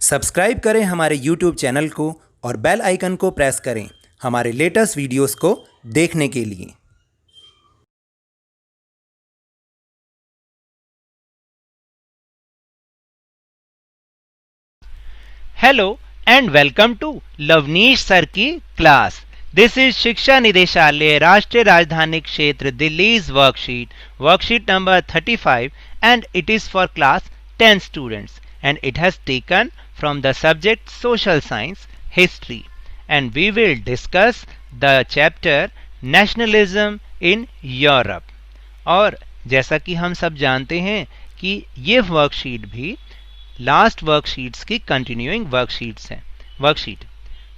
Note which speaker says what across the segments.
Speaker 1: Subscribe करें हमारे YouTube channel को और बेल आइकन को प्रेस करें हमारे लेटेस्ट वीडियोस को देखने के लिए।
Speaker 2: Hello and welcome to Lavnish sir की क्लास। दिस इज शिक्षा निदेशालय राष्ट्रीय राजधानी क्षेत्र दिल्ली's worksheet number 35 and it is for class 10 students and it has taken from the subject social science history and we will discuss the chapter nationalism in Europe। और जैसा कि हम सब जानते हैं कि ये वर्कशीट भी लास्ट वर्कशीट्स की कंटिन्यूइंग वर्कशीट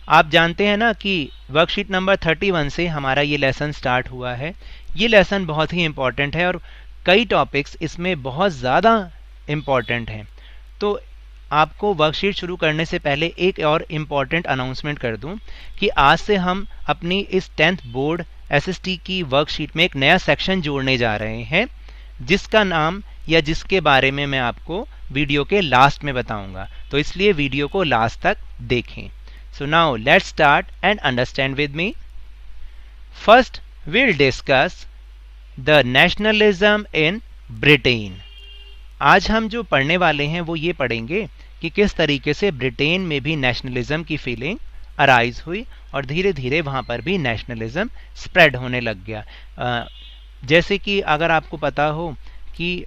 Speaker 2: आप जानते हैं ना कि वर्कशीट नंबर 31 से हमारा ये लेसन स्टार्ट हुआ है। ये लेसन बहुत ही इम्पॉर्टेंट है और कई टॉपिक्स इसमें बहुत ज़्यादा इम्पॉर्टेंट हैं। तो आपको वर्कशीट शुरू करने से पहले एक और इम्पॉर्टेंट अनाउंसमेंट कर दूं कि आज से हम अपनी इस 10th बोर्ड SST की वर्कशीट में एक नया सेक्शन जोड़ने जा रहे हैं, जिसका नाम या जिसके बारे में मैं आपको वीडियो के लास्ट में बताऊंगा। तो इसलिए वीडियो को लास्ट तक देखें। So now let's start and understand with me. First will discuss the nationalism in Britain. आज हम जो पढ़ने वाले हैं वो ये पढ़ेंगे कि किस तरीके से ब्रिटेन में भी नेशनलिज्म की फीलिंग अराइज हुई और धीरे धीरे वहाँ पर भी नेशनलिज्म स्प्रेड होने लग गया। जैसे कि अगर आपको पता हो कि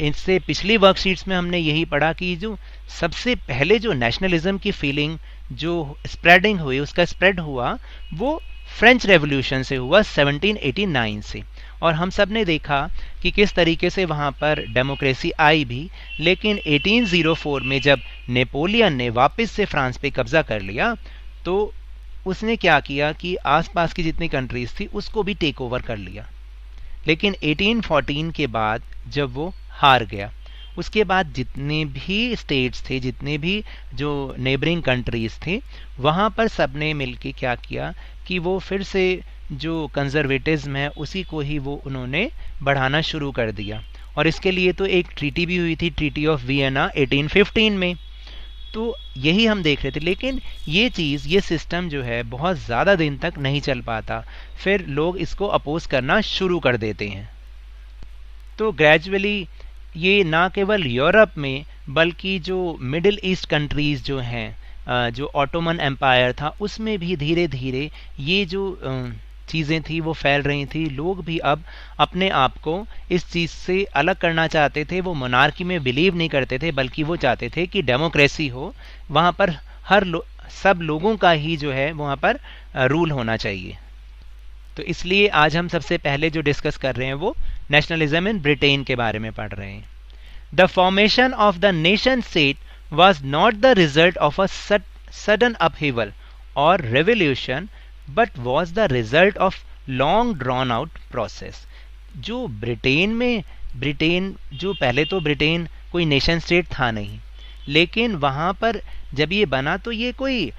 Speaker 2: इससे पिछली वर्कशीट्स में हमने यही पढ़ा कि जो सबसे पहले जो नेशनलिज्म की फीलिंग जो स्प्रेडिंग हुई, उसका स्प्रेड हुआ, वो फ्रेंच रेवोल्यूशन से हुआ 1789 से। और हम सब ने देखा कि किस तरीके से वहाँ पर डेमोक्रेसी आई भी, लेकिन 1804 में जब नेपोलियन ने वापस से फ्रांस पे कब्जा कर लिया तो उसने क्या किया कि आसपास की जितनी कंट्रीज थी उसको भी टेक ओवर कर लिया। लेकिन 1814 के बाद जब वो हार गया, उसके बाद जितने भी स्टेट्स थे, जितने भी जो नेबरिंग कंट्रीज थे, वहाँ पर सबने मिलके क्या किया कि वो फिर से जो कंजर्वेटिज्म है उसी को ही वो उन्होंने बढ़ाना शुरू कर दिया। और इसके लिए तो एक ट्रीटी भी हुई थी, ट्रीटी ऑफ वियना 1815 में। तो यही हम देख रहे थे, लेकिन ये चीज़, ये सिस्टम जो है बहुत ज़्यादा दिन तक नहीं चल पाता, फिर लोग इसको अपोज करना शुरू कर देते हैं। तो ग्रेजुअली ये ना केवल यूरोप में बल्कि जो मिडिल ईस्ट कंट्रीज़ जो हैं, जो ऑटोमन एम्पायर था, उसमें भी धीरे धीरे ये जो चीज़ें थी वो फैल रही थी। लोग भी अब अपने आप को इस चीज़ से अलग करना चाहते थे। वो मोनार्की में बिलीव नहीं करते थे, बल्कि वो चाहते थे कि डेमोक्रेसी हो, वहाँ पर सब लोगों का ही जो है वहाँ पर रूल होना चाहिए। तो इसलिए आज हम सबसे पहले जो डिस्कस कर रहे हैं वो नेशनलिज्म इन ब्रिटेन के बारे में पढ़ रहे हैं। The formation of the nation state was not the result of a sudden upheaval और revolution but was the result of long drawn out process. जो ब्रिटेन जो पहले तो ब्रिटेन कोई नेशन स्टेट था नहीं, लेकिन वहाँ पर जब ये बना तो ये कोई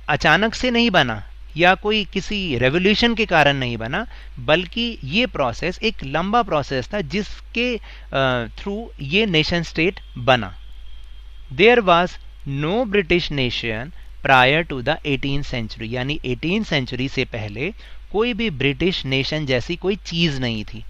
Speaker 2: अचानक से नहीं बना या कोई किसी रेवोल्यूशन के कारण नहीं बना, बल्कि ये प्रोसेस एक लंबा प्रोसेस था जिसके थ्रू ये नेशन स्टेट बना। There was no British nation prior to the 18th century, यानी 18th सेंचुरी से पहले कोई भी ब्रिटिश नेशन जैसी कोई चीज नहीं थी।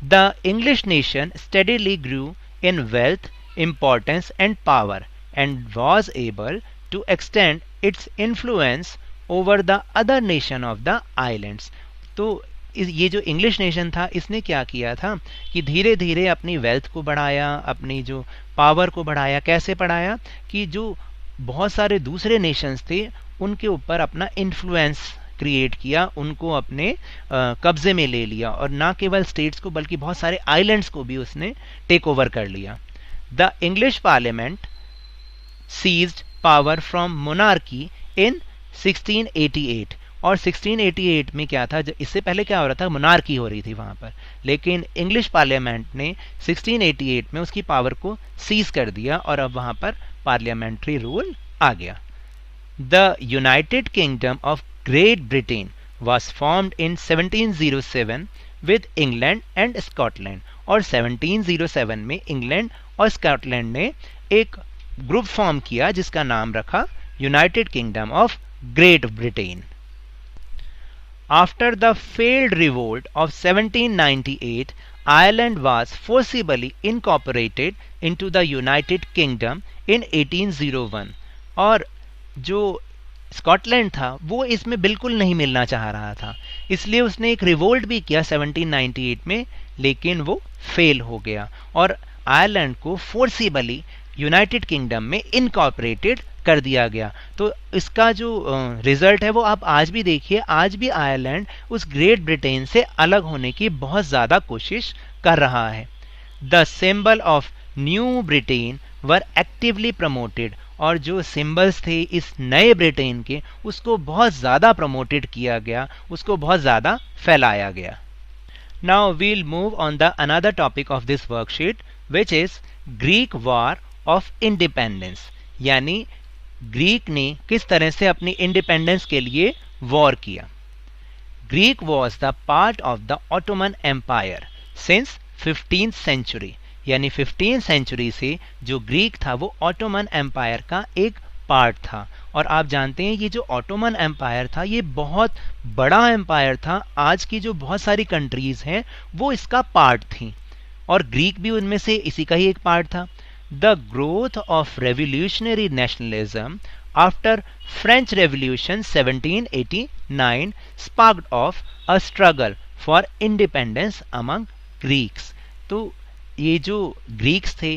Speaker 2: The English nation steadily grew in wealth, importance and power and was able to extend its influence over the other nation of the islands. तो ये जो इंग्लिश नेशन था, इसने क्या किया था कि धीरे धीरे अपनी वेल्थ को बढ़ाया, अपनी जो पावर को बढ़ाया। कैसे बढ़ाया कि जो बहुत सारे दूसरे नेशंस थे उनके ऊपर अपना इन्फ्लुएंस क्रिएट किया, उनको अपने कब्जे में ले लिया, और ना केवल स्टेट्स को बल्कि बहुत सारे आइलैंड्स को भी उसने टेक ओवर कर लिया। The English parliament seized power from monarchy in 1688। और 1688 में क्या था, इससे पहले क्या हो रहा था, मोनार्की हो रही थी वहां पर, लेकिन इंग्लिश पार्लियामेंट ने 1688 में उसकी पावर को सीज कर दिया और अब वहां पर पार्लियामेंट्री रूल आ गया। The United kingdom of great Britain was formed in 1707 with England and Scotland. और 1707 में इंग्लैंड और स्कॉटलैंड ने एक ग्रुप फॉर्म किया जिसका नाम रखा United kingdom of great Britain. After the failed revolt of 1798, Ireland was forcibly incorporated into the United Kingdom in 1801. और जो स्कॉटलैंड था वो इसमें बिल्कुल नहीं मिलना चाह रहा था, इसलिए उसने एक रिवोल्ट भी किया 1798 में, लेकिन वो फेल हो गया और आयरलैंड को फोर्सिबली यूनाइटेड किंगडम में इनकॉर्पोरेटेड कर दिया गया. तो इसका जो रिजल्ट है वो आप आज भी देखिए, आज भी आयरलैंड उस ग्रेट ब्रिटेन से अलग होने की बहुत ज़्यादा कोशिश कर रहा है. The symbol of new Britain were actively promoted, और जो सिंबल्स थे इस नए ब्रिटेन के उसको बहुत ज़्यादा प्रमोटेड किया गया, उसको बहुत ज़्यादा फैलाया गया. Now we'll move on the another topic of this worksheet which is Greek war of independence, यानी ग्रीक ने किस तरह से अपनी इंडिपेंडेंस के लिए वॉर किया. Greek was the part of the Ottoman Empire since 15th century, यानी 15th सेंचुरी से जो ग्रीक था वो ऑटोमन एम्पायर का एक पार्ट था. और आप जानते हैं ये जो ऑटोमन एम्पायर था ये बहुत बड़ा एम्पायर था, आज की जो बहुत सारी कंट्रीज हैं वो इसका पार्ट थी और ग्रीक भी उनमें से इसी का ही एक पार्ट था. The growth of revolutionary nationalism after French Revolution 1789 sparked off a struggle for independence among Greeks. तो ये जो ग्रीक्स थे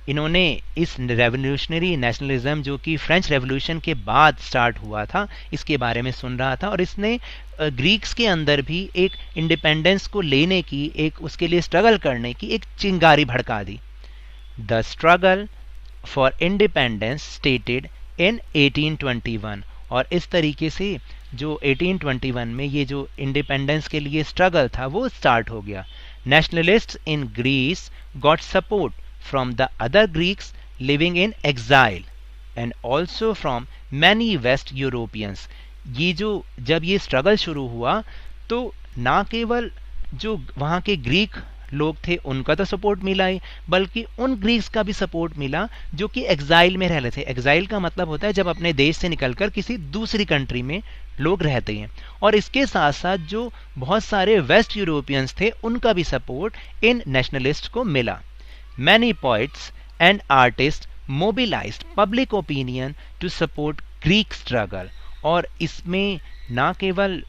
Speaker 2: इन्होंने इस रेवोल्यूशनरी नेशनलिज्म जो कि फ्रेंच रेवोल्यूशन के बाद स्टार्ट हुआ था इसके बारे में सुन रहा था और इसने ग्रीक्स के अंदर भी एक इंडिपेंडेंस को लेने की, एक उसके लिए स्ट्रगल करने की एक चिंगारी भड़का दी. The struggle for independence stated in 1821, और इस तरीके से जो 1821 में ये जो इंडिपेंडेंस के लिए स्ट्रगल था वो स्टार्ट हो गया. Nationalists in Greece got support from the other Greeks living in exile and also from many West Europeans. ये जो जब ये स्ट्रगल शुरू हुआ तो ना केवल जो वहाँ के ग्रीक लोग थे उनका तो सपोर्ट मिला ही, बल्कि उन ग्रीक्स का भी सपोर्ट मिला जो कि एग्जाइल में रह रहे थे. एग्जाइल का मतलब होता है जब अपने देश से निकलकर किसी दूसरी कंट्री में लोग रहते हैं. और इसके साथ साथ जो बहुत सारे वेस्ट यूरोपियंस थे उनका भी सपोर्ट इन नेशनलिस्ट को मिला. Many poets and artist mobilized public opinion to support Greek struggle, और इसमें ना केवल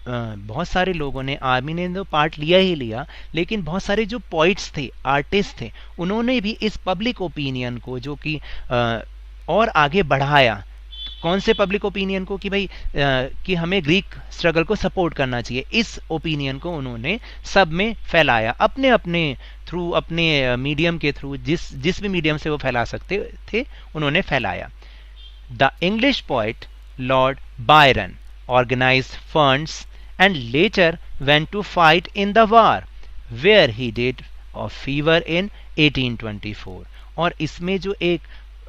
Speaker 2: बहुत सारे लोगों ने, आर्मी ने तो पार्ट लिया ही लिया, लेकिन बहुत सारे जो पोइट्स थे, आर्टिस्ट थे, उन्होंने भी इस पब्लिक ओपिनियन को जो कि और आगे बढ़ाया. कौन से पब्लिक ओपिनियन को कि भाई कि हमें ग्रीक स्ट्रगल को सपोर्ट करना चाहिए, इस ओपिनियन को उन्होंने सब में फैलाया अपने अपने थ्रू, अपने मीडियम के थ्रू, जिस भी मीडियम से वो फैला सकते थे उन्होंने फैलाया. The English poet Lord Byron organized funds and later went to fight in the war where he died of fever in 1824. और इसमें जो एक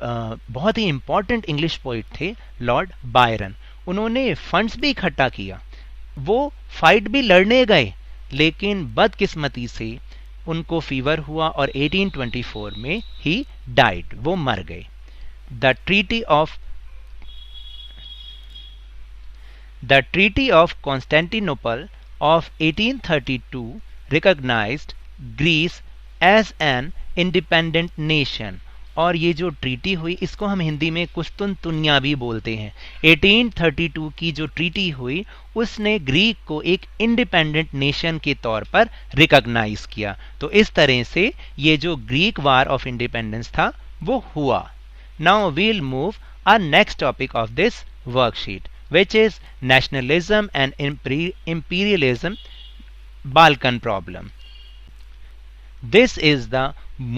Speaker 2: बहुत ही इंपॉर्टेंट इंग्लिश पोइट थे लॉर्ड बायरन, उन्होंने फंड्स भी इकट्ठा किया, वो फाइट भी लड़ने गए, लेकिन बदकिस्मती से उनको फीवर हुआ और 1824 में ही डाइड, वो मर गए. The Treaty of Constantinople of 1832 recognized Greece as an independent nation. और ये जो ट्रीटी हुई इसको हम हिंदी में कुस्तुनतुनिया भी बोलते हैं. 1832 की जो ट्रीटी हुई उसने ग्रीक को एक इंडिपेंडेंट नेशन के तौर पर रिकॉग्नाइज किया. तो इस तरह से ये जो ग्रीक वार ऑफ इंडिपेंडेंस था वो हुआ. Now we'll move our next topic of this worksheet which is nationalism and imperialism, Balkan problem. This is the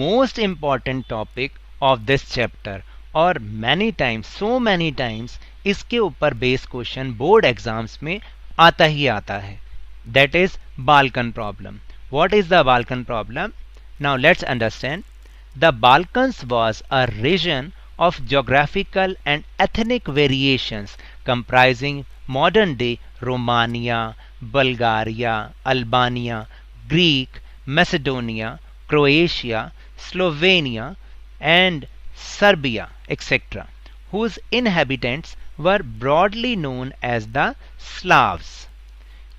Speaker 2: most important topic of this chapter और so many times इसके ऊपर base question board exams में आता ही आता है. That is Balkan problem. What is the Balkan problem? Now let's understand. The Balkans was a region of geographical and ethnic variations comprising modern-day Romania, Bulgaria, Albania, Greek, Macedonia, Croatia, Slovenia, and Serbia, etc., whose inhabitants were broadly known as the Slavs.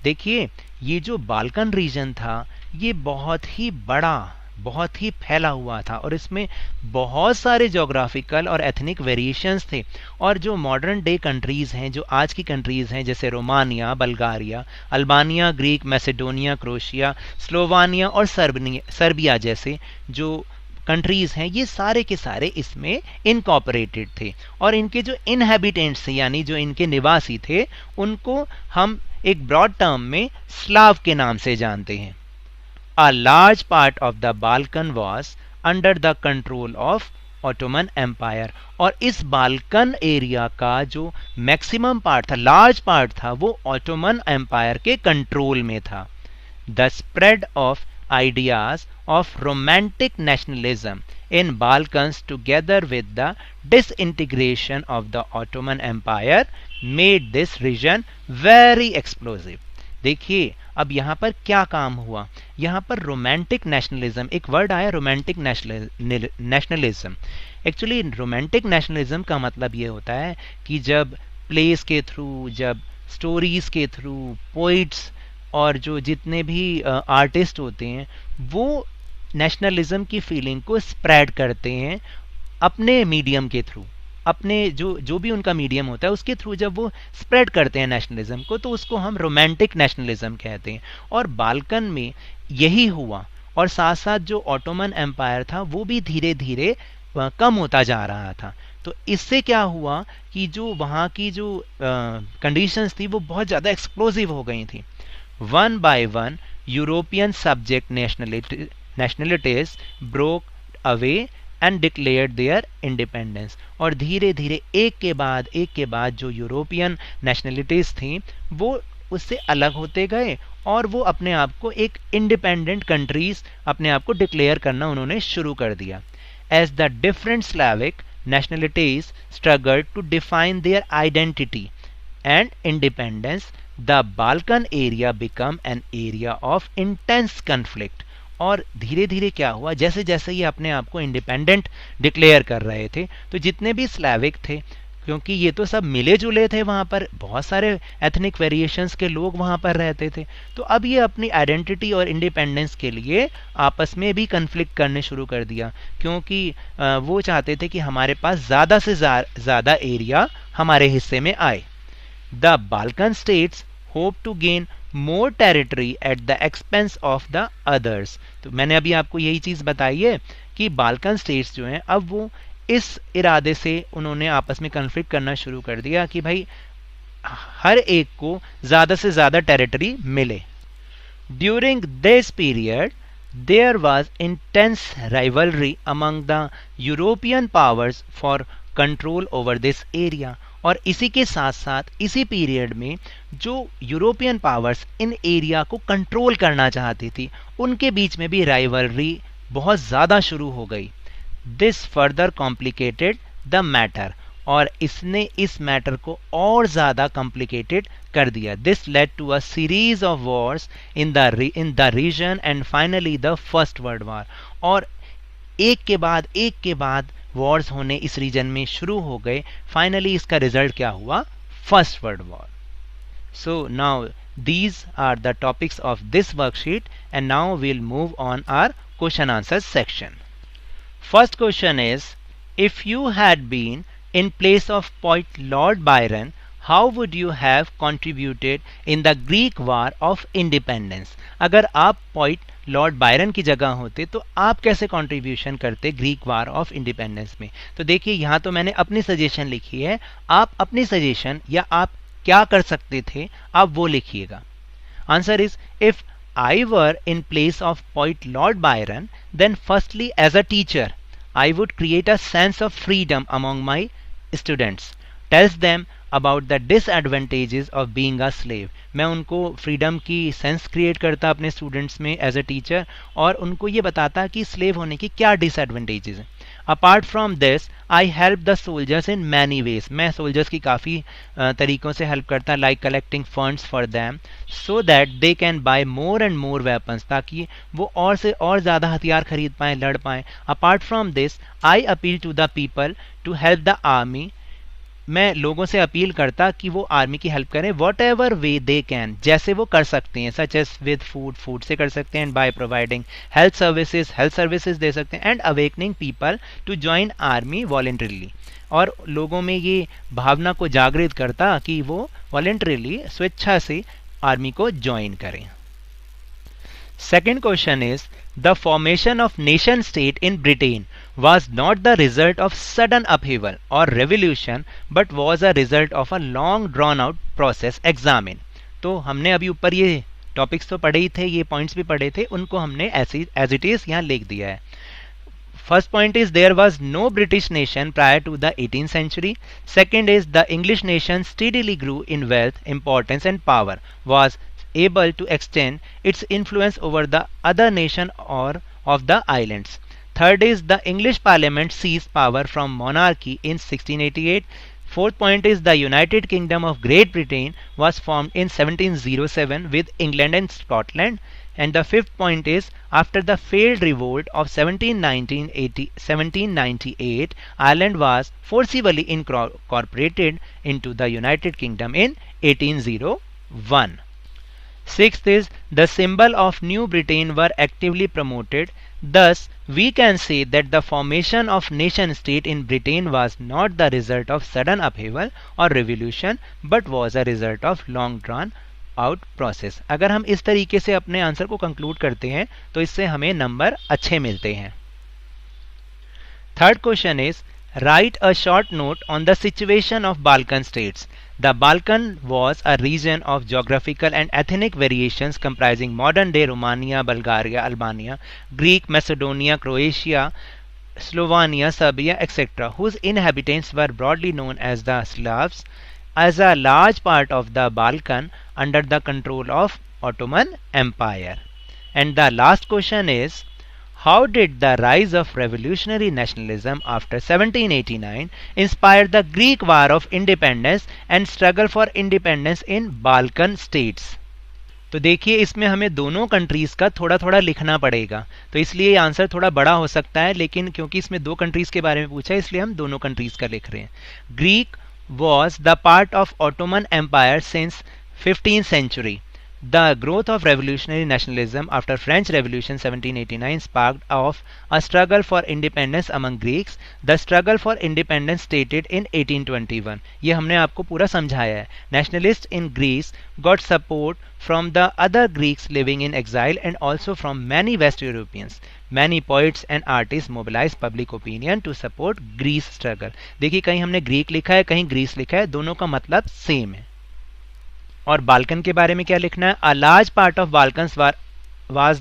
Speaker 2: देखिए, ये जो Balkan reason था ये बहुत ही बड़ा, बहुत ही फैला हुआ था और इसमें बहुत सारे जोग्राफिकल और एथनिक वेरिएशंस थे। और जो मॉडर्न डे कंट्रीज़ हैं, जो आज की कंट्रीज़ हैं, जैसे Romania, Bulgaria, Albania, Greek, Macedonia, crochet, Slovenia और सर्बिया जैसे जो कंट्रीज़ हैं, ये सारे के सारे इसमें इनकॉर्पोरेटेड थे। और इनके जो इनहेबिटेंट्स थे, यानी जो इनके निवासी थे, उनको हम एक ब्रॉड टर्म में स्लाव के नाम से जानते हैं। A large part of the Balkan was under the control of Ottoman Empire, और इस बाल्कन एरिया का जो मैक्सिमम पार्ट था, लार्ज पार्ट था, वो ऑटोमन एम्पायर के कंट्रोल में था। The spread of ideas of romantic nationalism in Balkans together with the disintegration of the Ottoman Empire made this region very explosive. देखिए, अब यहाँ पर क्या काम हुआ, यहाँ पर रोमांटिक नेशनलिज्म, एक वर्ड आया romantic nationalism. Actually romantic nationalism का मतलब ये होता है कि जब प्लेस के थ्रू, जब स्टोरीज के थ्रू, पोइट्स और जो जितने भी आर्टिस्ट होते हैं वो नेशनलिज्म की फीलिंग को स्प्रेड करते हैं अपने मीडियम के थ्रू, अपने जो भी उनका मीडियम होता है उसके थ्रू जब वो स्प्रेड करते हैं नेशनलिज्म को, तो उसको हम रोमांटिक नेशनलिज्म कहते हैं। और बाल्कन में यही हुआ, और साथ साथ जो ऑटोमन एम्पायर था वो भी धीरे धीरे कम होता जा रहा था। तो इससे क्या हुआ कि जो वहाँ की जो कंडीशंस थी वो बहुत ज़्यादा एक्सप्लोजिव हो गई थी। One by one European subject nationalities broke away and declared their independence, और धीरे धीरे एक के बाद जो यूरोपियन नेशनलिटीज थी वो उससे अलग होते गए और वो अपने आप को एक इंडिपेंडेंट कंट्रीज अपने आप को डिक्लेयर करना उन्होंने शुरू कर दिया। As the different Slavic nationalities struggled to define their identity and independence, the Balkan area become an area of intense conflict. और धीरे धीरे क्या हुआ, जैसे जैसे ये अपने आप को इंडिपेंडेंट डिक्लेयर कर रहे थे, तो जितने भी स्लैविक थे, क्योंकि ये तो सब मिले जुले थे, वहाँ पर बहुत सारे एथनिक वेरिएशंस के लोग वहाँ पर रहते थे, तो अब ये अपनी आइडेंटिटी और इंडिपेंडेंस के लिए आपस में भी कन्फ्लिक्ट करने शुरू कर दिया, क्योंकि वो चाहते थे कि हमारे पास ज़्यादा से ज़्यादा एरिया हमारे हिस्से में आए। The Balkan states hope to gain more territory at the expense of the others. तो मैंने अभी आपको यही चीज़ बताई है कि बाल्कन स्टेट्स जो हैं अब वो इस इरादे से उन्होंने आपस में कन्फ्लिक्ट करना शुरू कर दिया कि भाई हर एक को ज़्यादा से ज़्यादा टेरिटरी मिले। During this period there was intense rivalry among the European powers for control over this area, और इसी के साथ साथ इसी पीरियड में जो यूरोपियन पावर्स इन एरिया को कंट्रोल करना चाहती थी उनके बीच में भी राइवलरी बहुत ज़्यादा शुरू हो गई। This further complicated the matter, और इसने इस मैटर को और ज़्यादा कॉम्प्लिकेटेड कर दिया। This led to a series of wars in the region and finally the First World War, और एक के बाद वॉर्स होने इस रीजन में शुरू हो गए। फाइनली इसका रिजल्ट क्या हुआ, first World war. So now these are the topics of this worksheet, and now we'll move on our question answers section. First question is, if you had been in place of poet Lord Byron, how would you have contributed in the Greek War of Independence? अगर आप poet Lord Byron की जगह होते तो आप कैसे contribution करते Greek war of independence में? तो देखिए यहाँ तो मैंने अपनी सजेशन लिखी है, आप अपनी सजेशन या आप क्या कर सकते थे आप वो लिखिएगा. Answer is, if I were in place of poet Lord Byron, then firstly as a teacher I would create a sense of freedom among my students, tells them about the disadvantages of being a slave. मैं उनको freedom की sense create करता अपने students में as a teacher, और उनको ये बताता कि स्लेव होने की क्या डिसएडवांटेजेस हैं. Apart from this I help the soldiers in many ways, मैं सोल्जर्स की काफ़ी तरीक़ों से हेल्प करता, like collecting funds for them so that they can buy more and more weapons, ताकि वो और से और ज़्यादा हथियार खरीद पाएँ, लड़ पाएँ. Apart from this I appeal to the people to help the army, मैं लोगों से अपील करता कि वो आर्मी की हेल्प करें whatever way they can, जैसे वो कर सकते हैं, such as with food, food से कर सकते हैं, and by providing health services दे सकते हैं, and awakening people to join army voluntarily, और लोगों में ये भावना को जागृत करता कि वो वॉलेंटरीली स्वेच्छा से आर्मी को ज्वाइन करें. Second question is, the formation of nation state in Britain was not the result of sudden upheaval or revolution but was a result of a long drawn out process. Examine. तो हमने अभी ऊपर ये topics तो पढ़े ही थे, ये points भी पढ़े थे, उनको हमने ऐसे एज इट इज यहाँ लिख दिया है. First point is there was no British nation prior to the 18th century. Second is the English nation steadily grew in wealth, importance and power, was able to extend its influence over the other nation or of the islands. Third is the English Parliament seized power from monarchy in 1688. Fourth point is the United Kingdom of Great Britain was formed in 1707 with England and Scotland. And the fifth point is after the failed revolt of 1798, Ireland was forcibly incorporated into the United Kingdom in 1801. Sixth is the symbol of New Britain were actively promoted. Thus, we can say that the formation of nation state in Britain was not the result of sudden upheaval or revolution, but was a result of long drawn out process. अगर हम इस तरीके से अपने answer को conclude करते हैं तो इससे हमें नंबर अच्छे मिलते हैं. Third question is, write a short note on the situation of Balkan states. The Balkan was a region of geographical and ethnic variations comprising modern-day Romania, Bulgaria, Albania, Greek, Macedonia, Croatia, Slovenia, Serbia, etc., whose inhabitants were broadly known as the Slavs. As a large part of the Balkan under the control of Ottoman Empire. And the last question is, how did the rise of revolutionary nationalism after 1789 inspire the Greek War of Independence and struggle for independence in Balkan states? तो देखिए इसमें हमें दोनों countries का थोड़ा थोड़ा लिखना पड़ेगा, तो इसलिए आंसर थोड़ा बड़ा हो सकता है, लेकिन क्योंकि इसमें दो कंट्रीज़ के बारे में पूछा है इसलिए हम दोनों कंट्रीज़ का लिख रहे हैं. Greek was the part of Ottoman Empire since 15th century. The growth of revolutionary nationalism after French Revolution 1789 sparked off a struggle for independence among Greeks. The struggle for independence stated in 1821. ये हमने आपको पूरा समझाया है. Nationalists in Greece got support from the other Greeks living in exile and also from many West Europeans. Many poets and artists mobilized public opinion to support Greece struggle. देखिए कहीं हमने Greek लिखा है, कहीं ग्रीस लिखा है, दोनों का मतलब सेम है. और बाल्कन के बारे में क्या लिखना है? A large part of Balkans was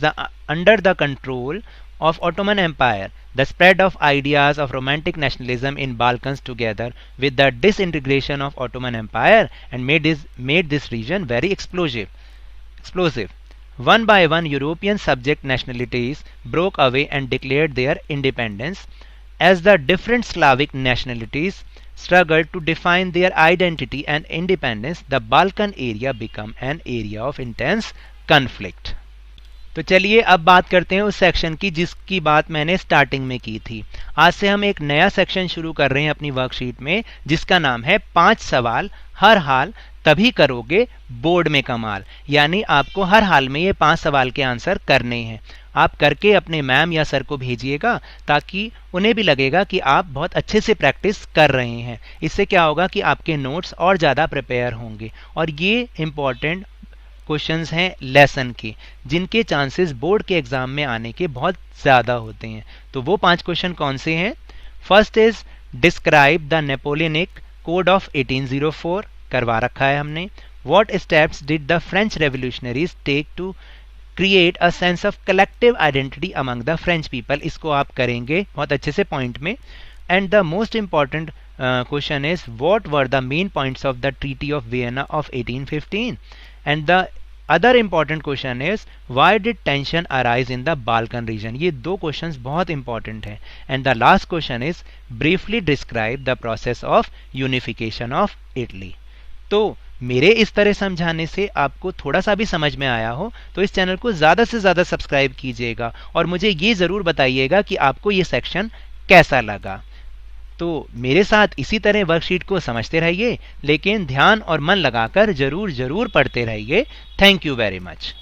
Speaker 2: under the control of Ottoman Empire. The spread of ideas of romantic nationalism in Balkans together with the disintegration of Ottoman Empire and made this region very explosive. One by one, European subject nationalities broke away and declared their independence. As the different Slavic nationalities struggled to define their identity and independence, the Balkan area became an area of intense conflict. तो चलिए अब बात करते हैं उस section की जिसकी बात मैंने स्टार्टिंग में की थी. आज से हम एक नया सेक्शन शुरू कर रहे हैं अपनी वर्कशीट में जिसका नाम है 5 सवाल हर हाल तभी करोगे बोर्ड में कमाल. यानी आपको हर हाल में ये 5 सवाल के आंसर करने हैं. आप करके अपने मैम या सर को भेजिएगा ताकि उन्हें भी लगेगा कि आप बहुत अच्छे से प्रैक्टिस कर रहे हैं. इससे क्या होगा कि आपके नोट्स और ज़्यादा प्रिपेयर होंगे. और ये इम्पॉर्टेंट क्वेश्चंस हैं लेसन के जिनके चांसेस बोर्ड के एग्जाम में आने के बहुत ज़्यादा होते हैं. तो वो 5 क्वेश्चन कौन से हैं? First is describe the Napoleonic code of 1804, करवा रखा है हमने. What steps did the French revolutionaries take to create a sense of collective identity among the French people, इसको आप करेंगे बहुत अच्छे से पॉइंट में. And the most important question is what were the main points of the treaty of Vienna of 1815. And the other important question is why did tension arise in the Balkan reason. ये दो questions बहुत important हैं। And the last question is briefly describe the process of unification of Italy. तो मेरे इस तरह समझाने से आपको थोड़ा सा भी समझ में आया हो तो इस चैनल को ज़्यादा से ज़्यादा सब्सक्राइब कीजिएगा और मुझे ये ज़रूर बताइएगा कि आपको ये सेक्शन कैसा लगा। तो मेरे साथ इसी तरह वर्कशीट को समझते रहिए, लेकिन ध्यान और मन लगाकर जरूर पढ़ते रहिए। Thank you very much.